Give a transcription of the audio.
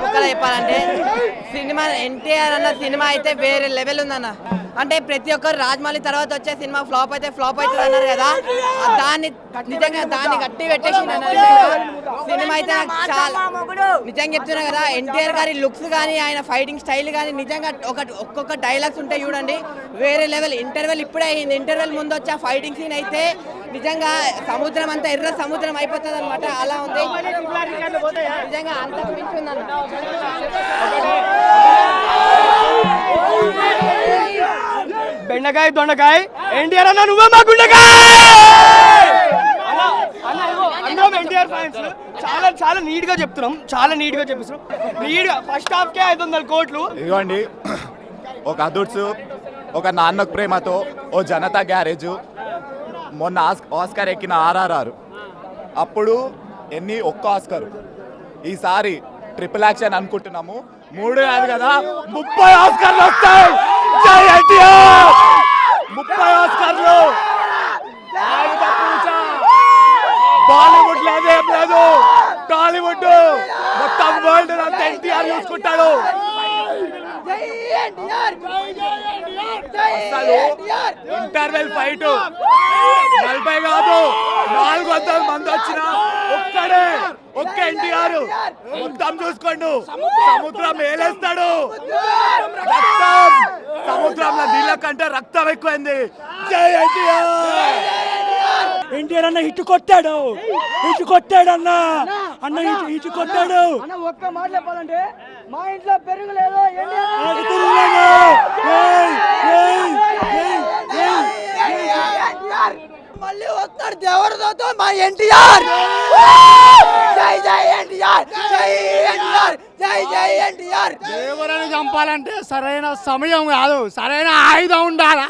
ముక్కలు చెప్పాలంటే సినిమా ఎన్టీఆర్ అన్న సినిమా అయితే వేరే లెవెల్ ఉందన్న. అంటే ప్రతి ఒక్కరు రాజమౌళి తర్వాత వచ్చే సినిమా ఫ్లాప్ అవుతుంది అన్నారు కదా, దాన్ని నిజంగా దాన్ని గట్టి పెట్టేసి సినిమా అయితే నాకు చాలా నిజంగా చెప్తున్నా కదా. ఎన్టీఆర్ గారి లుక్స్ కానీ ఆయన ఫైటింగ్ స్టైల్ కానీ నిజంగా ఒక్కొక్క డైలాగ్స్ ఉంటాయి చూడండి, వేరే లెవెల్. ఇంటర్వెల్ ఇప్పుడే అయింది, ఇంటర్వెల్ ముందు వచ్చే ఫైటింగ్ సీన్ అయితే నిజంగా సముద్రం అంతా ఎర్ర సముద్రం అయిపోతుంది అనమాట, అలా ఉంది. నిజంగా అంతకు మించి ఉందన్న. బెండకాయ దొండకాయ ఎన్టీఆర్ అన్న నువ్వే మా గుండెకాయ. ఎన్టీఆర్ ఫ్యాన్స్ చాలా చాలా నీట్ గా చెప్తున్నాం, చాలా నీట్ గా చెప్పిస్తున్నాం. నీట్ గా ఫస్ట్ హాఫ్ కే 500 కోట్లు. ఇదిగోండి ఒక అదుర్స్, ఒక నాన్నకు ప్రేమతో, ఓ జనతా గ్యారేజ్, మొన్న ఆస్కార్ ఎక్కిన RRR. అప్పుడు ఒక్క ఆస్కార్, ఈసారి ట్రిపుల్ యాక్షన్ అనుకుంటున్నాము. 3 కాదు కదా 30 ఆస్కార్లు వస్తాయి. 30 ఆస్కార్లు. బాలీవుడ్ లేదేం లేదు, టాలీవుడ్ మొత్తం వరల్డ్ అంతా ఎన్టీఆర్ చూసుకుంటాడు. అసలు ఇంటర్వెల్ ఫైట్ 40 కాదు 400 మంది వచ్చిన ఒక్క ఎన్టీఆర్ మొత్తం చూసుకోండు. సముద్రం ఏలేస్తాడు, సముద్రంలో నీళ్ళ కంటే రక్తం ఎక్కువైంది. జై ఎన్టీఆర్. ఎన్టీఆర్ అన్న హిట్ కొట్టాడు అన్న హిట్ కొట్టాడు. ఒక్క మాట చెప్పాలంటే మా ఇంట్లో పెరుగు లేదు, మళ్ళీ వస్తాడు దేవుడితో మా ఎన్టీఆర్. జై జై ఎన్టీఆర్, జై ఎన్టీఆర్, జై జై ఎన్టీఆర్. దేవుడిని చంపాలంటే సరైన సమయం కాదు, సరైన ఆయుధం ఉండాలా.